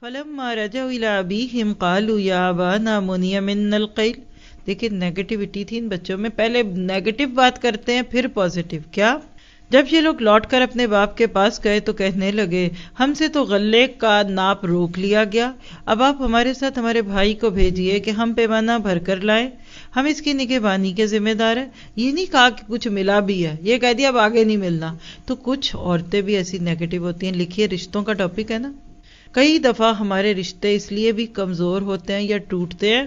فلما رجعوا الى ابيهم قالوا يا ابانا منع منا القيل. دیکھیں نیگیٹیوٹی تھی ان بچوں میں، پہلے نیگیٹو بات کرتے ہیں پھر پازیٹیو. کیا؟ جب یہ لوگ لوٹ کر اپنے باپ کے پاس گئے تو کہنے لگے ہم سے تو غلے کا ناپ روک لیا گیا، اب آپ ہمارے ساتھ ہمارے بھائی کو بھیجیے کہ ہم پیمانہ بھر کر لائیں، ہم اس کی نگہبانی کے ذمہ دار ہیں. یہ نہیں کہا کہ کچھ ملا بھی ہے، یہ کہہ دیا اب آگے نہیں ملنا. تو کچھ عورتیں بھی ایسی نیگیٹو ہوتی ہیں. لکھیے رشتوں کا ٹاپک ہے نا، کئی دفعہ ہمارے رشتے اس لیے بھی کمزور ہوتے ہیں یا ٹوٹتے ہیں،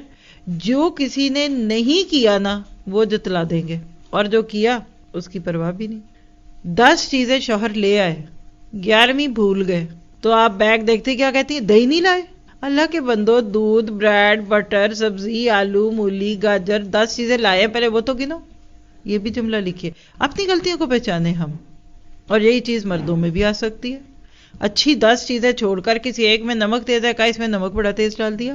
جو کسی نے نہیں کیا نا وہ جتلا دیں گے، اور جو کیا اس کی پرواہ بھی نہیں. 10 چیزیں شوہر لے آئے، 11ویں بھول گئے، تو آپ بیگ دیکھتے کیا کہتی ہیں؟ دہی نہیں لائے. اللہ کے بندو، دودھ، بریڈ، بٹر، سبزی، آلو، مولی، گاجر، 10 چیزیں لائے ہیں، پہلے وہ تو گنو. یہ بھی جملہ لکھیے. اپنی غلطیوں کو پہچانے ہم، اور یہی چیز مردوں میں بھی آ سکتی ہے. اچھی 10 چیزیں چھوڑ کر کسی ایک میں نمک تیز ہے، کہا اس میں نمک بڑا تیز ڈال دیا.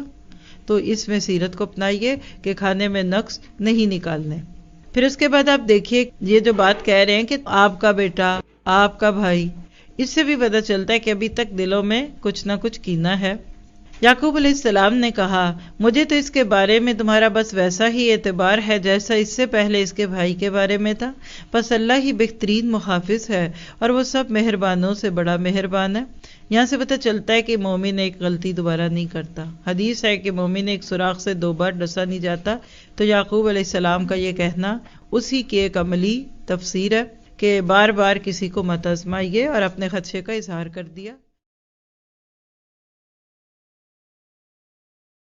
تو اس میں سیرت کو اپنائیے کہ کھانے میں نقص نہیں نکالنے. پھر اس کے بعد آپ دیکھیے یہ جو بات کہہ رہے ہیں کہ آپ کا بیٹا، آپ کا بھائی، اس سے بھی پتہ چلتا ہے کہ ابھی تک دلوں میں کچھ نہ کچھ کینہ ہے. یعقوب علیہ السلام نے کہا مجھے تو اس کے بارے میں تمہارا بس ویسا ہی اعتبار ہے جیسا اس سے پہلے اس کے بھائی کے بارے میں تھا، بس اللہ ہی بہترین محافظ ہے اور وہ سب مہربانوں سے بڑا مہربان ہے. یہاں سے پتہ چلتا ہے کہ مومن ایک غلطی دوبارہ نہیں کرتا. حدیث ہے کہ مومن ایک سوراخ سے 2 بار ڈسا نہیں جاتا. تو یعقوب علیہ السلام کا یہ کہنا اسی کی ایک عملی تفسیر ہے کہ بار بار کسی کو مت آزمائیے، اور اپنے خدشے کا اظہار کر دیا.